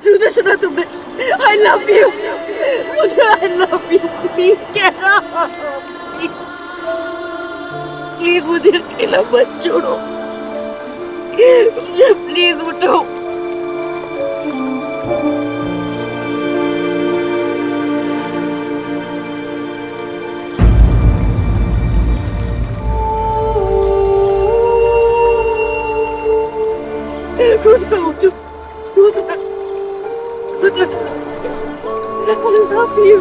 रुद्र सुना तुमने? I love you Rudra, I love you. Please कहना, प्लीज मुझे अकेला मत छोड़ो, प्लीज उठो। रुद्र उठो, Rudra, Rudra, I love you.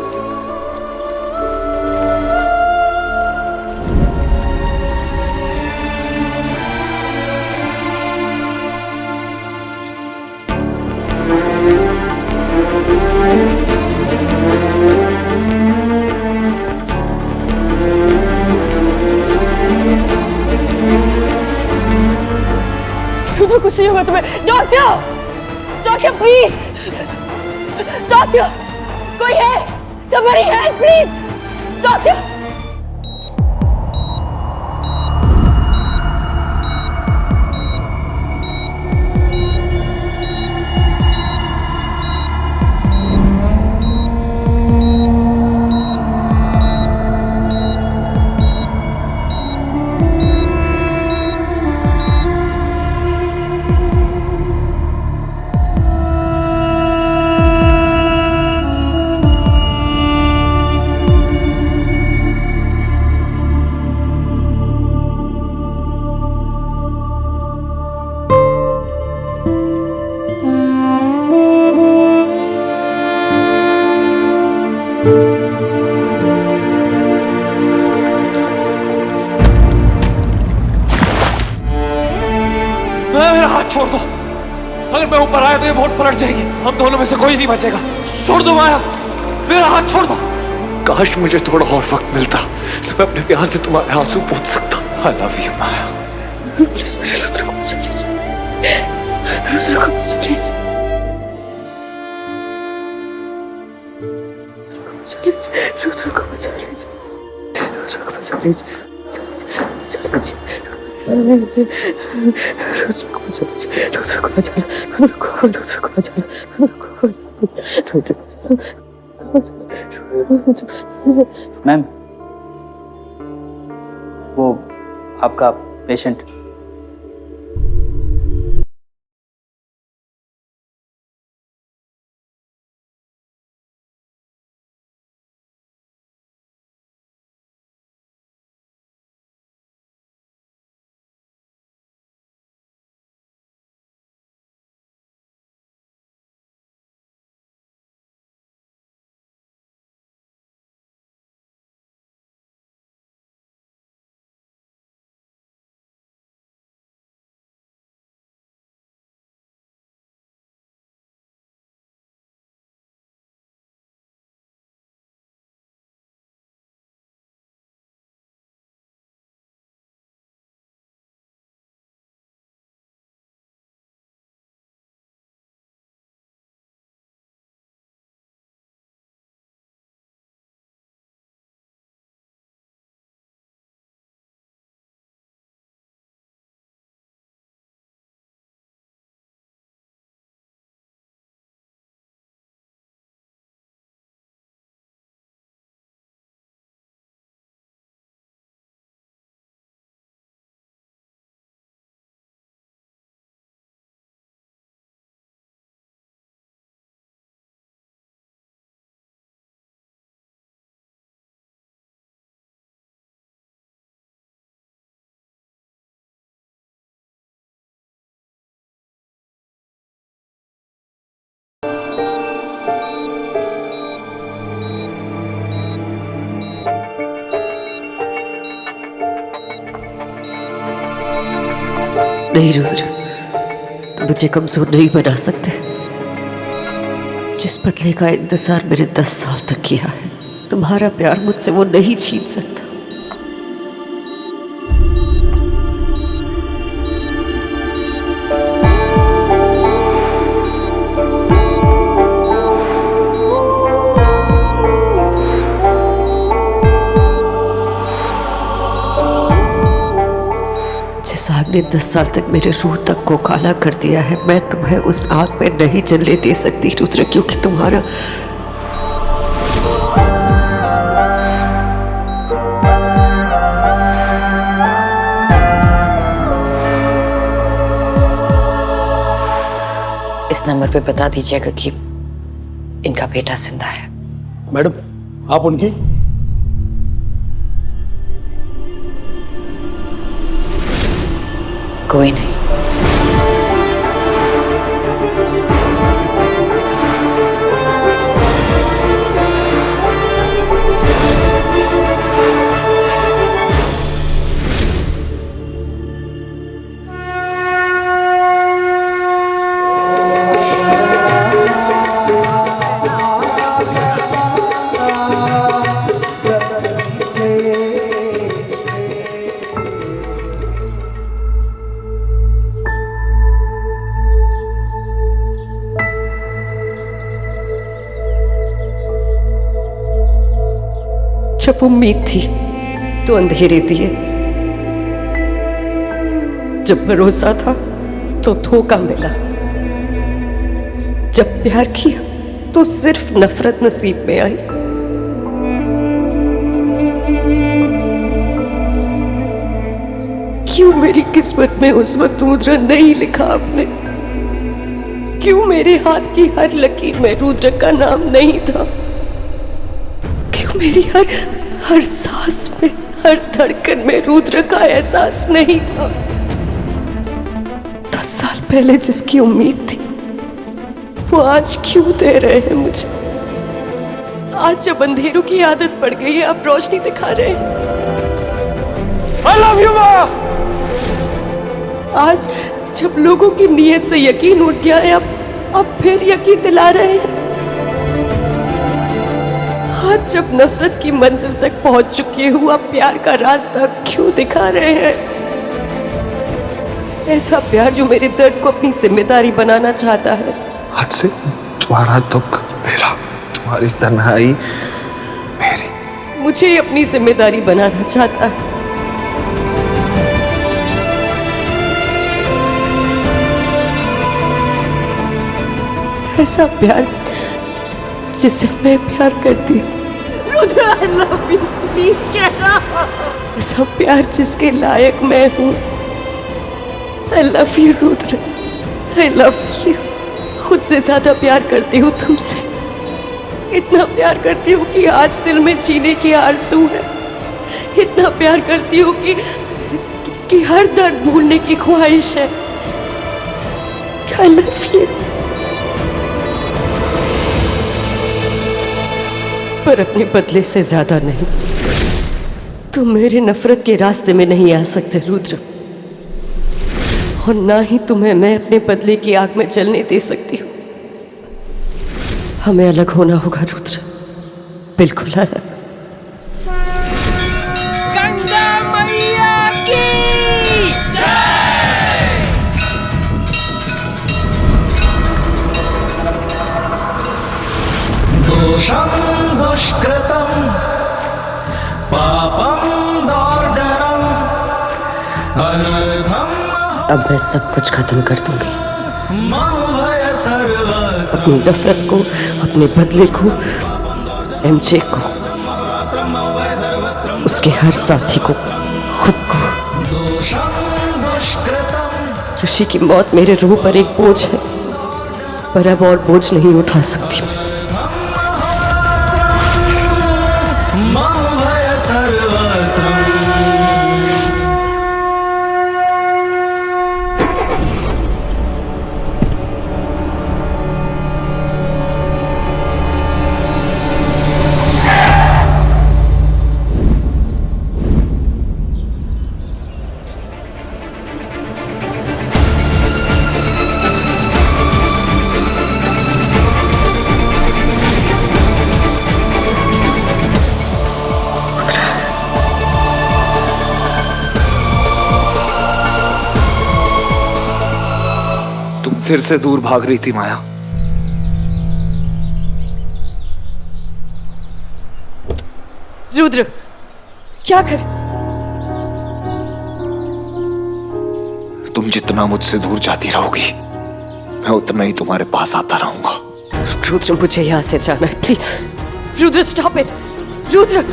Rudra, कुछ नहीं होगा तुम्हें। डॉक्टर, डॉक्टर प्लीज, डॉक्टर कोई है? somebody help please, doctor. मेरा हाथ छोड़ दो। अगर मैं ऊपर आया तो ये बोट पलट जाएगी, हम दोनों में से कोई नहीं बचेगा। छोड़ दो माया, मेरा हाथ छोड़ दो। काश मुझे थोड़ा और वक्त मिलता तो मैं अपने प्यार से तुम्हारे आंसू पोंछ सकता। I love you Maya. Please मेरे रुद्र को बचा लीजिए, रुद्र को बचा लीजिए, रुद्र को बचा लीजिए, रुद्र को बचा लीजिए, रुद्र को बचा लीजिए, रुद्र को बचा लीजिए, रुद्र को बचा लीजिए, रुद्र को बचा लीजिए। मैम, वो आपका पेशेंट। नहीं रुद्र, तुम मुझे कमजोर नहीं बना सकते। जिस बदले का इंतजार मैंने 10 साल तक किया है, तुम्हारा प्यार मुझसे वो नहीं छीन सकता। जिस आग आपने 10 साल तक मेरे रूह तक को काला कर दिया है। मैं तुम्हें उस आग में नहीं जलने दे सकती रुद्र, क्योंकि तुम्हारा इस नंबर पे बता दीजिएगा कि इनका बेटा जिंदा है। मैडम आप उनकी कोई नहीं। जब उम्मीद थी तो अंधेरे दिए, जब भरोसा था तो धोखा मिला, जब प्यार किया तो सिर्फ नफरत नसीब में आई। क्यों मेरी किस्मत में उस वक्त रुद्र नहीं लिखा आपने? क्यों मेरे हाथ की हर लकीर में रुद्र का नाम नहीं था? क्यों मेरी हर सांस में, हर धड़कन में रुद्र का एहसास नहीं था? 10 साल पहले जिसकी उम्मीद थी वो आज क्यों दे रहे हैं मुझे? आज जब अंधेरों की आदत पड़ गई है, आप रोशनी दिखा रहे हैं। I love you, माँ। आज जब लोगों की नीयत से यकीन उठ गया है, अब फिर यकीन दिला रहे हैं। आज जब नफरत की मंजिल तक पहुंच चुकी हूँ, अब प्यार का रास्ता क्यों दिखा रहे हैं? ऐसा प्यार जो मेरे दर्द को अपनी जिम्मेदारी बनाना चाहता है। आज से तुम्हारा दुख मेरा, तुम्हारी तन्हाई मेरी। मुझे अपनी जिम्मेदारी बनाना चाहता है। ऐसा प्यार जिसे मैं प्यार करती हूँ। Rudra, I love you, please कहना। ऐसा प्यार जिसके लायक मैं हूँ। I love you Rudra, I love you। खुद से ज्यादा प्यार करती हूँ तुमसे। इतना प्यार करती हूँ कि आज दिल में जीने की आरज़ू है। इतना प्यार करती हूँ कि हर दर्द भूलने की ख्वाहिश है। I love you। पर अपने बदले से ज्यादा नहीं। तुम मेरे नफरत के रास्ते में नहीं आ सकते रुद्र, और ना ही तुम्हें मैं अपने बदले की आग में जलने दे सकती हूँ। हमें अलग होना होगा रुद्र, बिल्कुल अलग। गंगा मैया की दोषं दुष्कृतं पापं दौर्जनम् अनर्थम् अब मैं सब कुछ खत्म कर दूंगी। मम भय सर्वत्र अपनी नफरत को, अपने बदले को, एमजे को, उसके हर साथी को, खुद को। दोषं दुष्कृतं ऋषि की मौत मेरे रूह पर एक बोझ है, पर अब और बोझ नहीं उठा सकती। मम भय सर्वत्र तुम फिर से दूर भाग रही थी माया। रुद्र, क्या कर? तुम जितना मुझसे दूर जाती रहोगी, मैं उतना ही तुम्हारे पास आता रहूंगा। रुद्र, मुझे यहाँ से जाना है, please. Rudra, stop it. Rudra,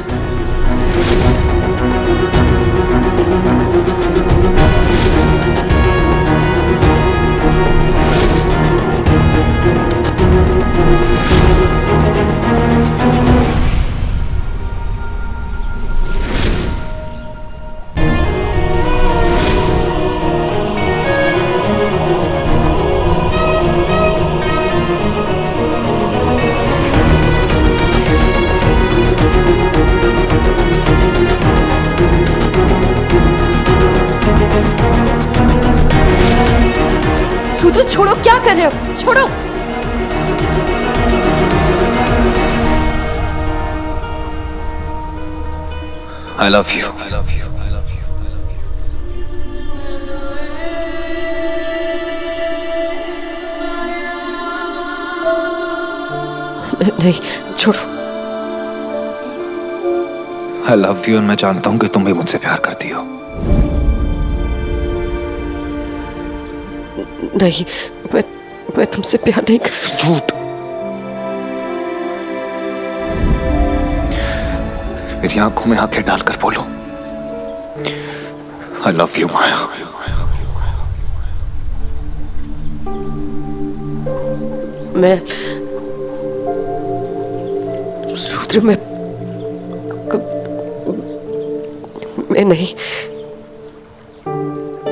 Rudra, छोड़ो, क्या कर रहे हो? छोड़ो। I love you. नहीं, छोड़ो। I love you, और मैं जानता हूं कि तुम भी मुझसे प्यार करती हो। नहीं, मैं तुमसे प्यार नहीं कर। झूठ। मेरी आंखों में आंखें डालकर बोलो, I love you, माया। रुद्र, मैं नहीं।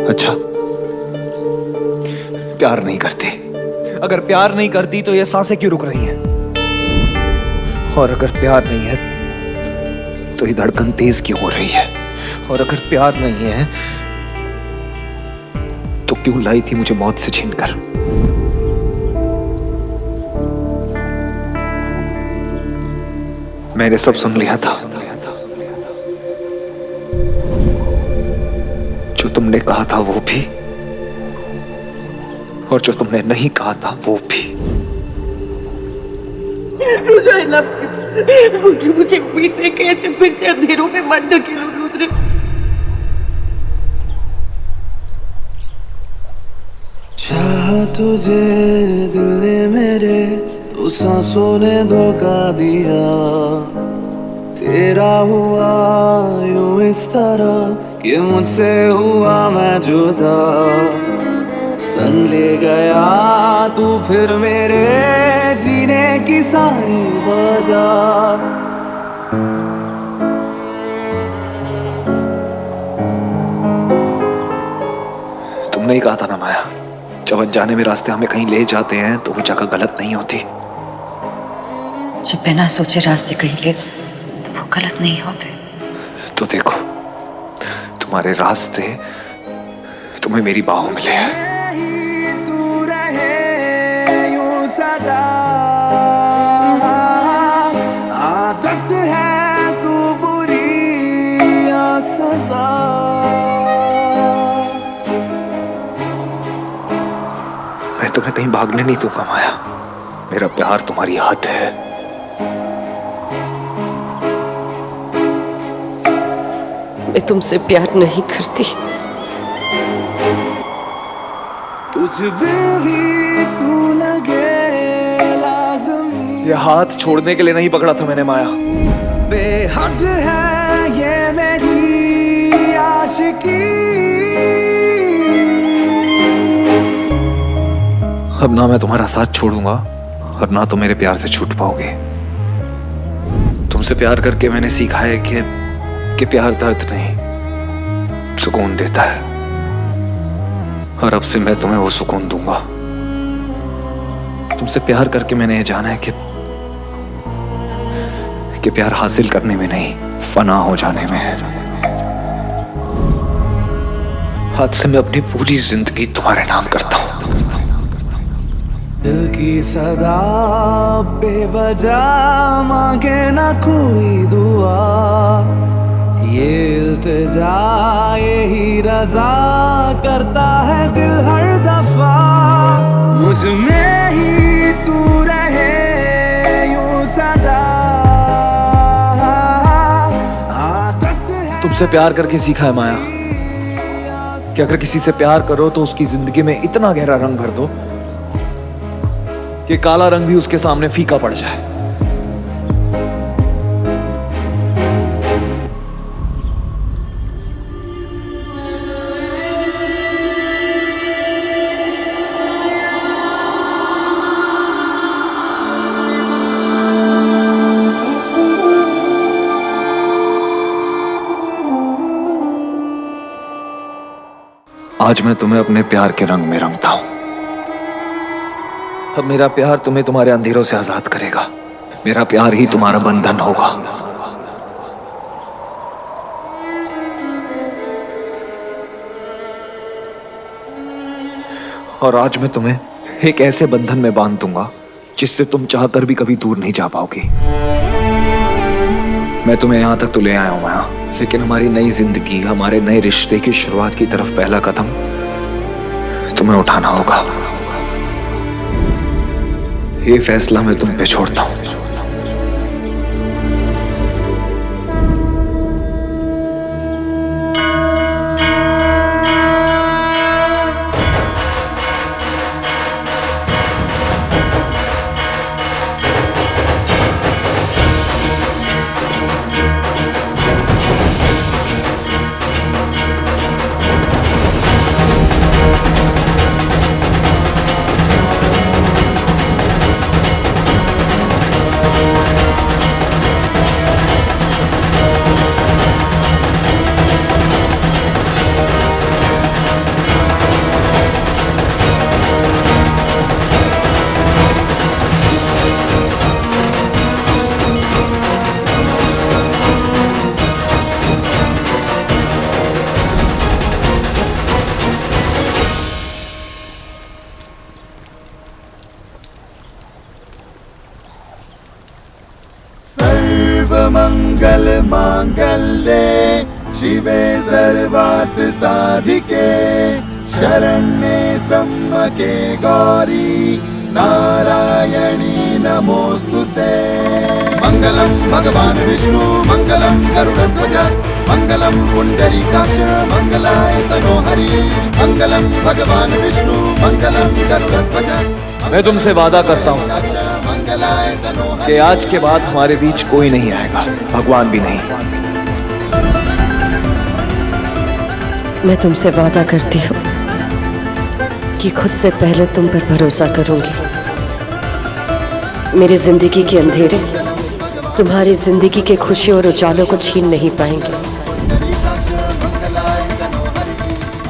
अच्छा, प्यार नहीं करती? अगर प्यार नहीं करती तो ये सांसें क्यों रुक रही हैं? और अगर प्यार नहीं है तो ये धड़कन तेज क्यों हो रही है? और अगर प्यार नहीं है तो क्यों लाई थी मुझे मौत से छीनकर? मैंने सब सुन लिया था, जो तुमने कहा था वो भी, और जो तुमने नहीं कहा था वो भी। Rudra, I love you। Rudra, मुझे उम्मीद है कि ऐसे फिर से अंधेरों में मत ढकेलो रुद्र। चाहा तुझे दिल ने मेरे, तो सांसों ने धोखा दिया। तेरा हुआ यूं इस तरह कि मुझसे हुआ मैं जुदा। संग ले गया तू फिर मेरे जीने की सारी वजह। तुमने ही कहा था ना माया, जब अनजाने में रास्ते हमें कहीं ले जाते हैं तो वो जगह गलत नहीं होती। जब बिना सोचे रास्ते कहीं ले जाए तो वो गलत नहीं होते। तो देखो, तुम्हारे रास्ते तुम्हें मेरी बाहों में ले आए। तू रहे यूं सदा, आदत है तू बुरी या सजा। मैं तुम्हें कहीं भागने नहीं दूंगा माया, मेरा प्यार तुम्हारी हद है। मैं तुमसे प्यार नहीं करती। तुझ भी तू लगे लाज़मी। ये हाथ छोड़ने के लिए नहीं पकड़ा था मैंने माया। बेहद है ये मेरी आशिकी। अब ना मैं तुम्हारा साथ छोड़ूंगा और ना तो मेरे प्यार से छूट पाओगे। तुमसे प्यार करके मैंने सीखा है कि प्यार दर्द नहीं, सुकून देता है। और अब से मैं तुम्हें वो सुकून दूंगा। तुमसे प्यार करके मैंने ये जाना है कि प्यार हासिल करने में नहीं, फना हो जाने में है। आज से मैं अपनी पूरी जिंदगी तुम्हारे नाम करता हूं। दिल की सदा बेवजह मांगे ना कोई दुआ। ये इल्तिजा यही रजा करता है दिल हर दफा। मुझ में ही तू रहे यूं सदा। आदत है तुमसे प्यार करके सीखा है माया कि अगर किसी से प्यार करो तो उसकी जिंदगी में इतना गहरा रंग भर दो कि काला रंग भी उसके सामने फीका पड़ जाए। आज मैं तुम्हें अपने प्यार के रंग में रंगता हूं। अब मेरा प्यार तुम्हें तुम्हारे अंधेरों से आजाद करेगा। मेरा प्यार ही तुम्हारा बंधन होगा। और आज मैं तुम्हें एक ऐसे बंधन में बांध दूंगा जिससे तुम चाहकर भी कभी दूर नहीं जा पाओगी। मैं तुम्हें यहां तक तो ले आया हूं माया, लेकिन हमारी नई जिंदगी, हमारे नए रिश्ते की शुरुआत की तरफ पहला कदम तुम्हें उठाना होगा। ये फैसला मैं तुम पे छोड़ता हूं। सर्वमंगल मांगल्ये शिवे सर्वार्थ साधिके शरण्ये त्र्यंबके गौरी नारायणी नमोस्तुते। मंगलम भगवान विष्णु मंगलम गरुड़ध्वज मंगलम पुंडरीकाक्ष मंगलाय तनोहरि मंगलम भगवान विष्णु मंगलम गरुड़ध्वज। मैं तुमसे वादा करता हूं कि आज के बाद हमारे बीच कोई नहीं आएगा, भगवान भी नहीं। मैं तुमसे वादा करती हूँ कि खुद से पहले तुम पर भरोसा करूंगी। मेरी जिंदगी के अंधेरे तुम्हारी जिंदगी के खुशियों और उजालों को छीन नहीं पाएंगे।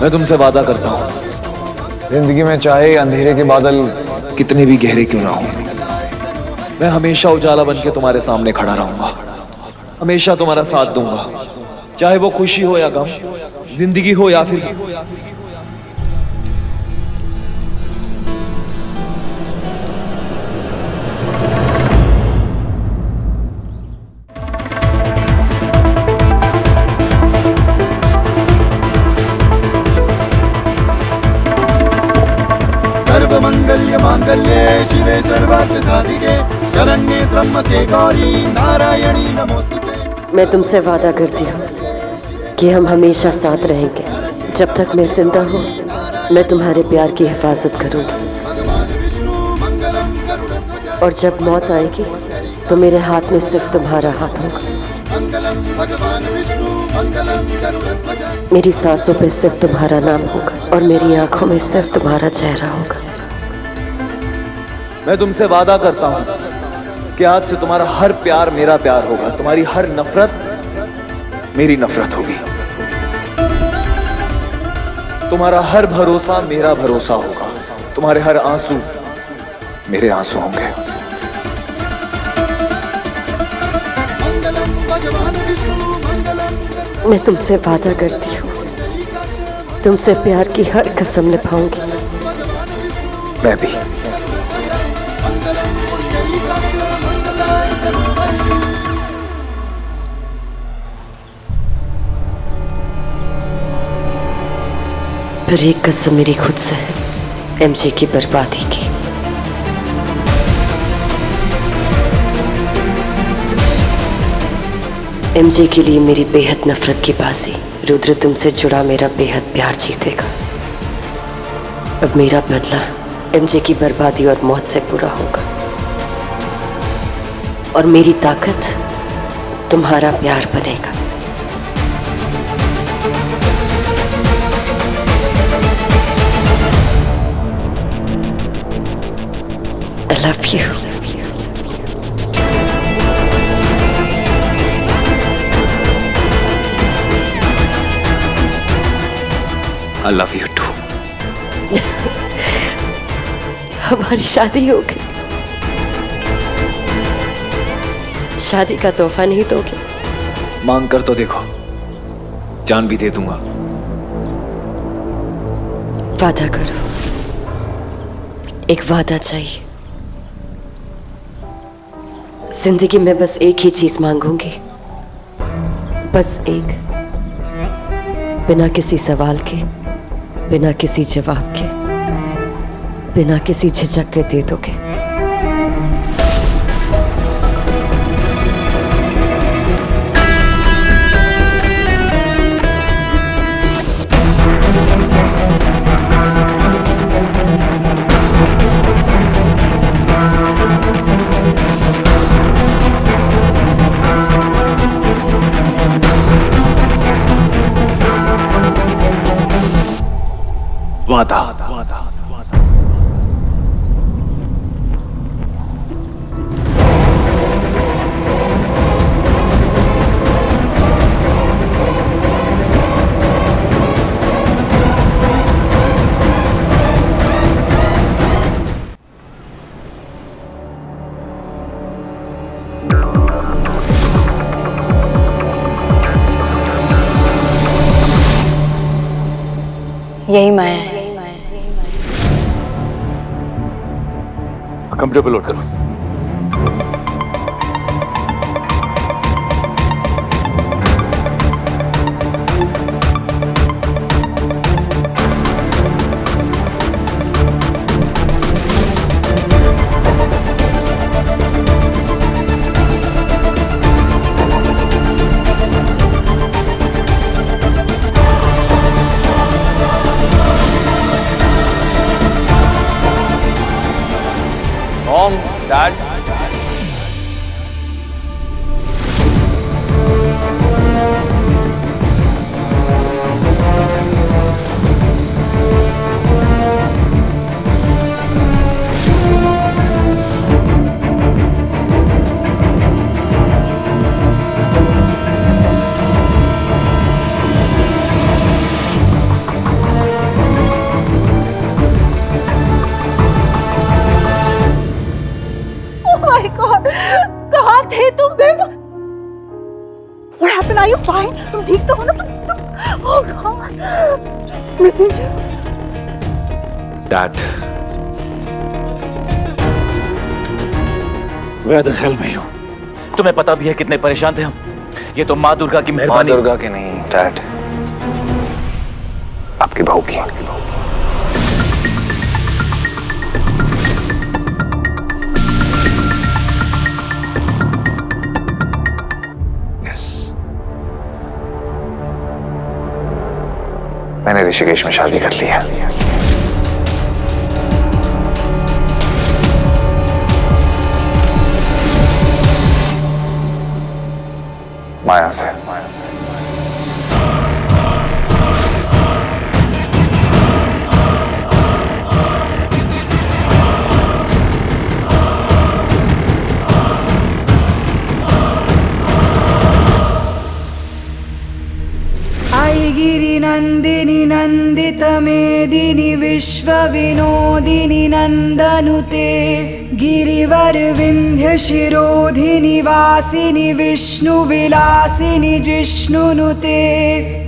मैं तुमसे वादा करता हूँ, जिंदगी में चाहे अंधेरे के बादल कितने भी गहरे क्यों ना हो, मैं हमेशा उजाला बन के तुम्हारे सामने खड़ा रहूंगा, हमेशा तुम्हारा साथ दूंगा, चाहे वो खुशी हो या गम, जिंदगी हो या फिर सर्वमंगल्य मांगल्ये शिवे सर्वार्थ साधिके शरण्ये त्र्यंबके गौरी नारायणी नमोस्तुते। मैं तुमसे वादा करती हूँ कि हम हमेशा साथ रहेंगे। जब तक मैं जिंदा हूँ मैं तुम्हारे प्यार की हिफाजत करूंगी, और जब मौत आएगी तो मेरे हाथ में सिर्फ तुम्हारा हाथ होगा। मेरी सांसों पे सिर्फ तुम्हारा नाम होगा और मेरी आंखों में सिर्फ तुम्हारा चेहरा होगा। मैं तुमसे वादा करता हूं कि आज से तुम्हारा हर प्यार मेरा प्यार होगा, तुम्हारी हर नफरत मेरी नफरत होगी, तुम्हारा हर भरोसा मेरा भरोसा होगा, तुम्हारे हर आंसू मेरे आंसू होंगे। मैं तुमसे वादा करती हूँ तुमसे प्यार की हर कसम निभाऊंगी। मैं भी। पर एक कसम मेरी खुद से है, एमजे की बर्बादी की। एमजे के लिए मेरी बेहद नफरत की बाजी रुद्र तुमसे जुड़ा मेरा बेहद प्यार जीतेगा। अब मेरा बदला एमजे की बर्बादी और मौत से पूरा होगा, और मेरी ताकत तुम्हारा प्यार बनेगा। I love you. I love you too. हमारी शादी हो गई। शादी का तोहफा नहीं दोगे? मांग कर तो देखो, जान भी दे दूंगा। वादा करो, एक वादा चाहिए। जिंदगी में बस एक ही चीज मांगूंगी, बस एक, बिना किसी सवाल के, बिना किसी जवाब के, बिना किसी झिझक के दे दोगे। वादा। यही मैं है। कंप्यूटर पे लोड करो। Mom, Dad. कहाँ थे तुम babe? What happened? Are you fine? तुम ठीक तो हो ना? तुम oh God, Mrityunjay. Dad. Where the hell were you? तुम्हें पता भी है कितने परेशान थे हम। ये तो माँ दुर्गा की मेहरबानी। माँ दुर्गा की नहीं, डैड, आपकी बहू की। मैंने ऋषिकेश में शादी कर ली है। माया से। गिरि नंदिनी नंदित मेदिनी विश्व विनोदिनी नंदनुते गिरिवर विंध्य शिरोधिनी वासिनी विष्णु विलासिनी जिष्णुनुते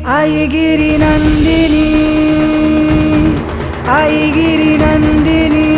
आई गिरि नंदिनी आई गिरि नंदिनी।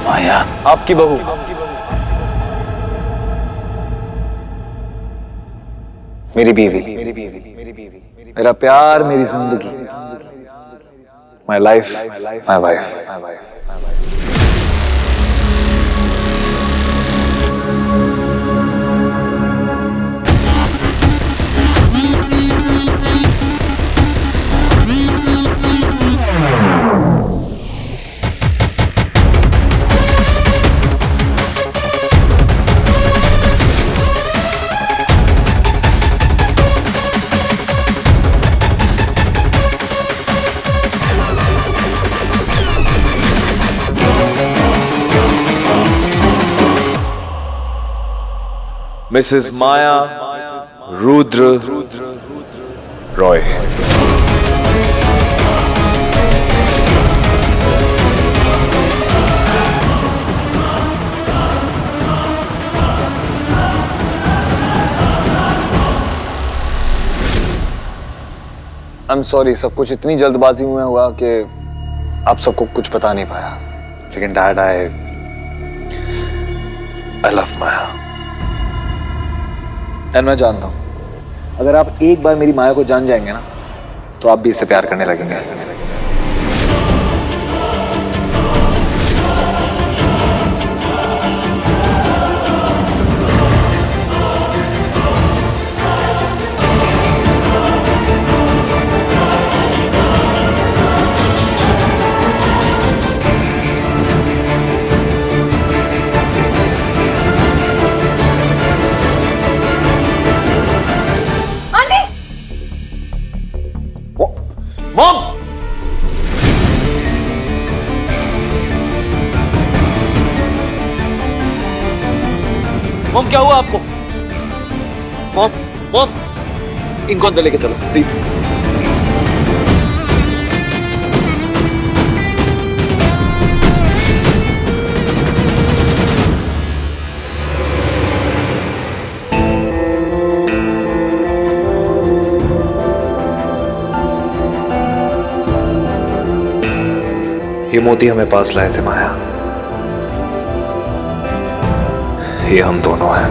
माया आपकी बहू। मेरी बीवी, मेरा प्यार, मेरी जिंदगी, my life, my wife. Mrs Maya Rudra Roy. I am sorry, सब कुछ इतनी जल्दबाजी में हुआ कि आप सबको कुछ बता नहीं पाया। लेकिन dad, I love Maya. And मैं जानता हूं, अगर आप एक बार मेरी माया को जान जाएंगे ना, तो आप भी इससे प्यार करने लगेंगे। मॉम! मॉम, क्या हुआ आपको? मॉम, मॉम, इनको अंदर लेके चलो प्लीज। ये मोती हमें पास लाए थे माया, ये हम दोनों हैं।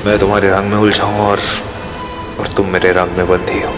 मैं तुम्हारे रंग में उलझा हूं और तुम मेरे रंग में बंधी हो।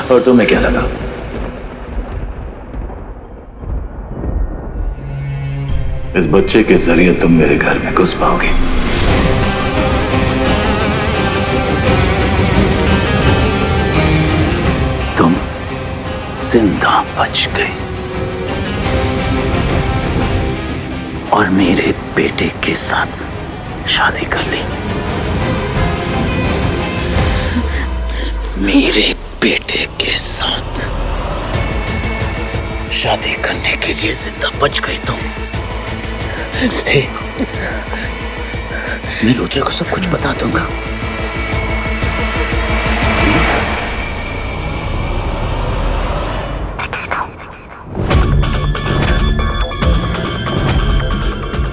और तुम्हें क्या लगा? इस बच्चे के जरिए तुम मेरे घर में घुस पाओगे। तुम जिंदा बच गई और मेरे बेटे के साथ शादी कर ली। मेरे बेटे के साथ शादी करने के लिए जिंदा बच गई तुम। मैं रुद्र को सब कुछ बता दूंगा।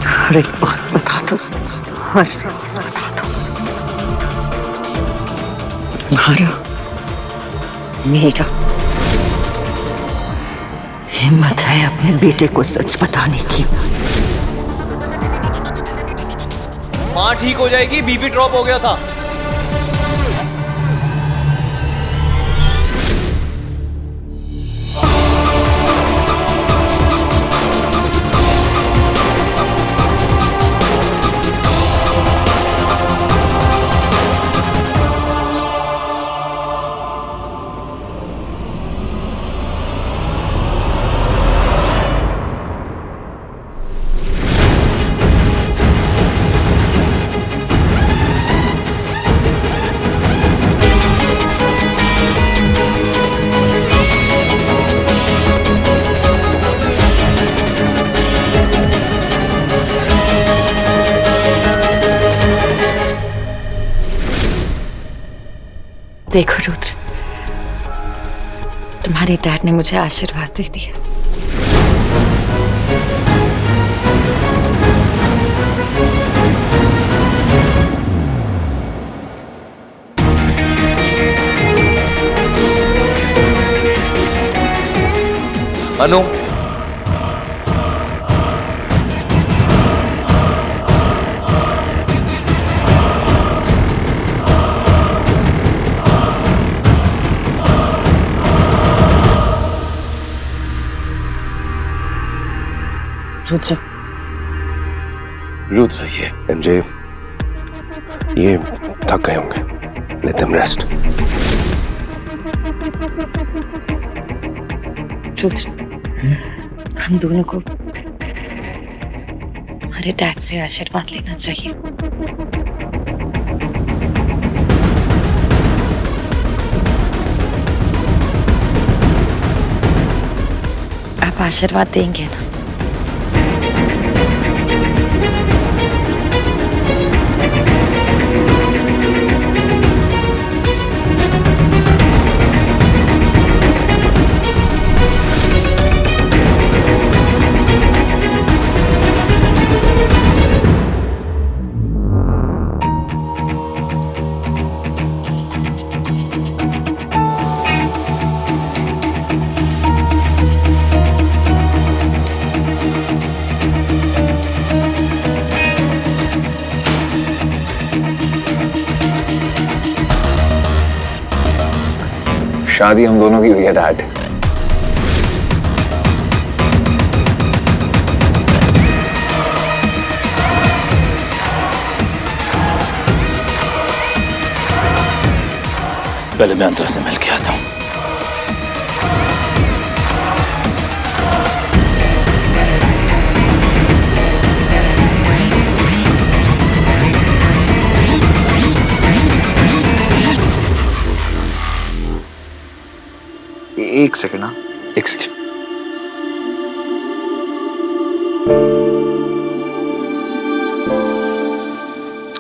हर एक बात बता दो, हर रोज बता दो। तुम्हारा मेरा हिम्मत है अपने बेटे को सच बताने की। माँ ठीक हो जाएगी, बीपी ड्रॉप हो गया था। देखो रुद्र, तुम्हारे डैड ने मुझे आशीर्वाद दे दिया। अनु, रुद्र, रुद्र, ये एमजे, ये थक गए होंगे, लेट देम रेस्ट। रुद्र, हम दोनों को तुम्हारे डैड से आशीर्वाद लेना चाहिए। आप आशीर्वाद देंगे ना? शादी हम दोनों की हुई है डैड। पहले मैं अंदर से मिल के आता हूँ। एक सेकंड ना, एक सेकंड।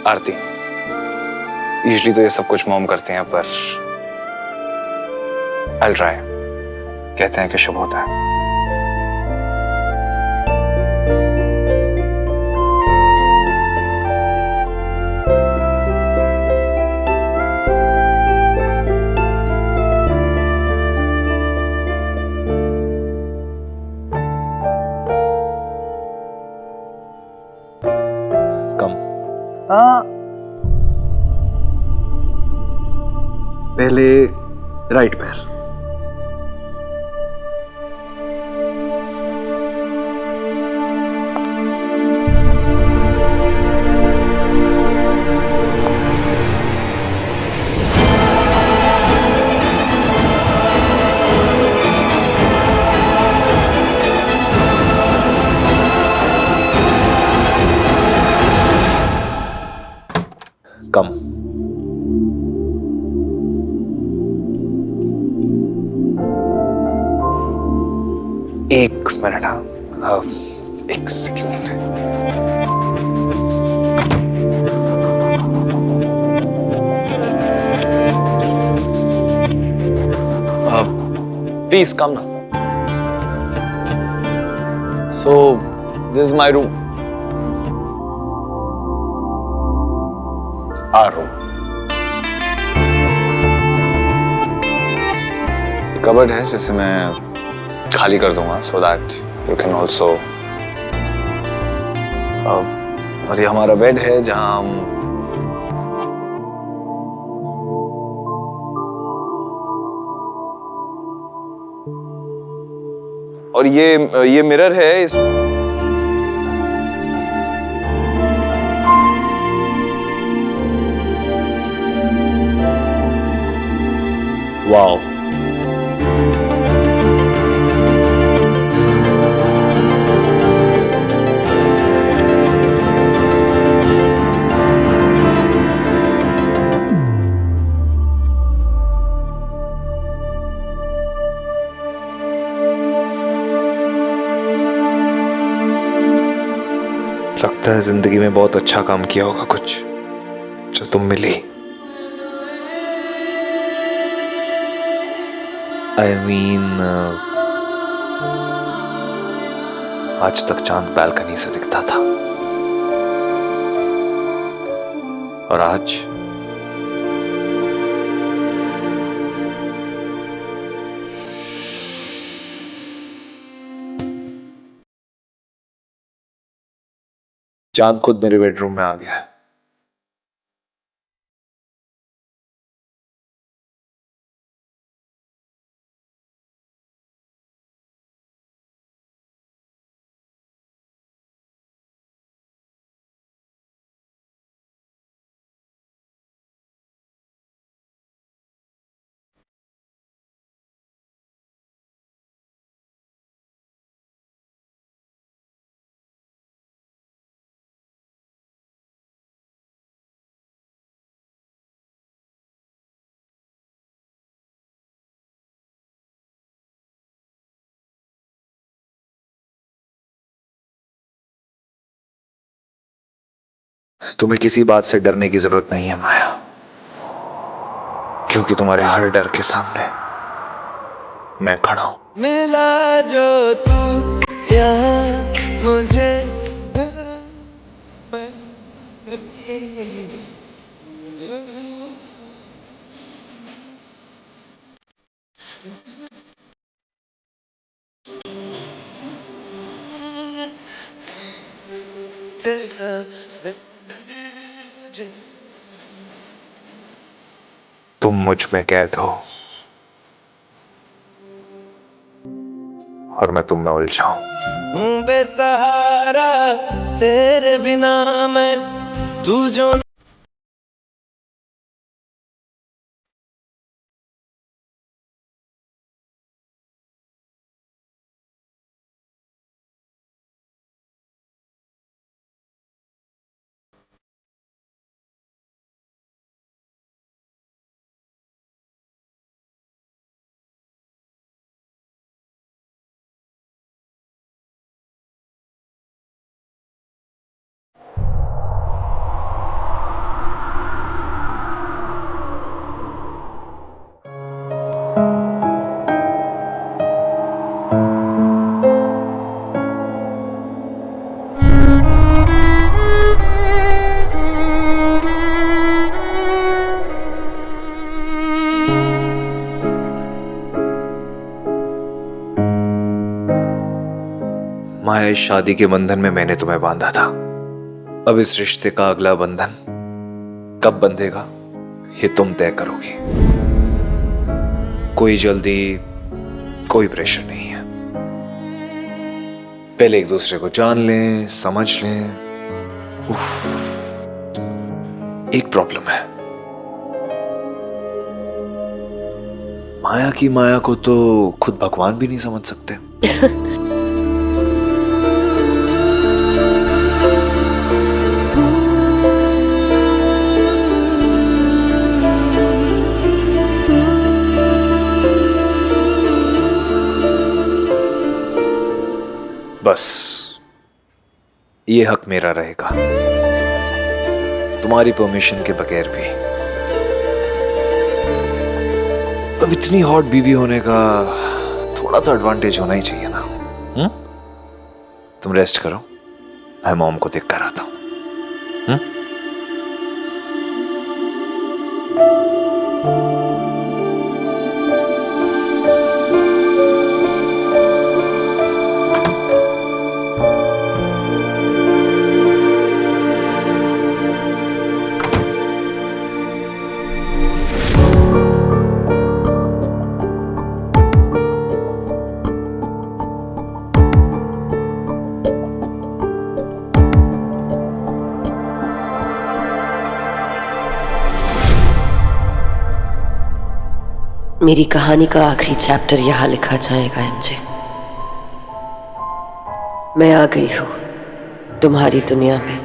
आरती, यूजुअली तो ये सब कुछ मॉम करते हैं, पर I'll try। कहते हैं कि शुभ होता है। पहले राइट पैर, कम। एक मिनट, हाँ, एक सेकंड। प्लीज कम ना। So this is my room, our room. Cupboard है जिसे मैं खाली कर दूंगा, so that you can also. और ये हमारा बेड है जहां हम और ये मिरर है इस वाओ, लगता है जिंदगी में बहुत अच्छा काम किया होगा कुछ, जो तुम मिली। आई मीन आज तक चांद बालकनी से दिखता था और आज चांद खुद मेरे बेडरूम में आ गया है। तुम्हें किसी बात से डरने की जरूरत नहीं है माया, क्योंकि तुम्हारे हर डर के सामने मैं खड़ा हूं। मिला जो तू यहाँ मुझे तुम मुझ में कैद हो और मैं तुम में उलझा हूं। बेसहारा तेरे बिना मैं, तू जो माया, इस शादी के बंधन में मैंने तुम्हें बांधा था। अब इस रिश्ते का अगला बंधन कब बंधेगा ये तुम तय करोगी। कोई जल्दी, कोई प्रेशर नहीं है। पहले एक दूसरे को जान लें, समझ लें। उफ, एक प्रॉब्लम है, माया की माया को तो खुद भगवान भी नहीं समझ सकते। बस ये हक मेरा रहेगा, तुम्हारी परमिशन के बगैर भी। अब इतनी हॉट बीवी होने का थोड़ा तो एडवांटेज होना ही चाहिए ना। तुम रेस्ट करो, मैं मॉम को देख कर आता हूं। मेरी कहानी का आखिरी चैप्टर यहां लिखा जाएगा एमजे। मैं आ गई हूं तुम्हारी दुनिया में,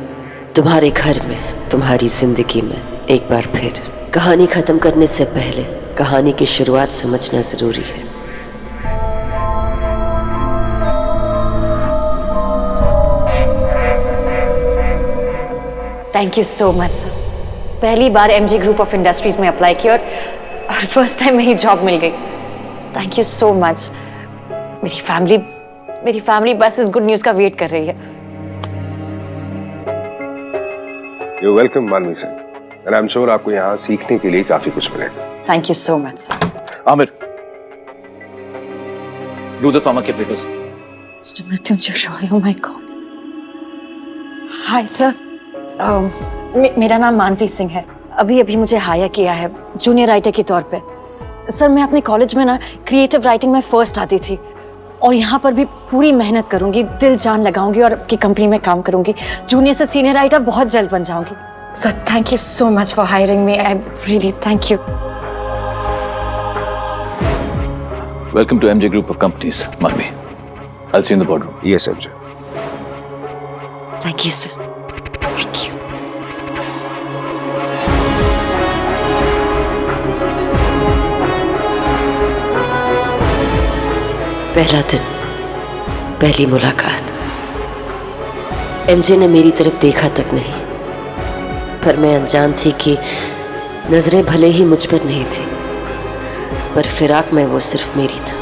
तुम्हारे घर में, तुम्हारी जिंदगी में एक बार फिर। कहानी खत्म करने से पहले कहानी की शुरुआत समझना जरूरी है। Thank you so much sir. पहली बार एमजी ग्रुप ऑफ इंडस्ट्रीज में अप्लाई किया और फर्स्ट टाइम में ही जॉब मिल गई। Thank you so much. मेरी फैमिली बस इस गुड न्यूज़ का वेट कर रही है। You're welcome, मानवी सर। And I'm sure आपको यहाँ सीखने के लिए काफी कुछ मिलेगा। Thank you so much sir. Aamir, do the pharmaceuticals. Mister Mrityunjay Roy, oh my God. Hi sir, मेरा नाम मानवी सिंह है। अभी मुझे हायर किया है जूनियर राइटर के तौर पे। सर मैं अपने कॉलेज में ना क्रिएटिव राइटिंग में फर्स्ट आती थी और यहाँ पर भी पूरी मेहनत करूंगी, दिल जान लगाऊंगी और आपकी कंपनी में काम करूंगी। जूनियर से सीनियर राइटर बहुत जल्द बन जाऊंगी। Sir thank you so much for hiring me, I really thank you. Welcome to MJ Group of Companies, Manvi. I'll see you in the boardroom. Yes, MJ. Thank you sir, thank you. पहला दिन, पहली मुलाकात। MJ ने मेरी तरफ देखा तक नहीं, पर मैं अनजान थी कि नजरें भले ही मुझ पर नहीं थी, पर फिराक में वो सिर्फ मेरी था।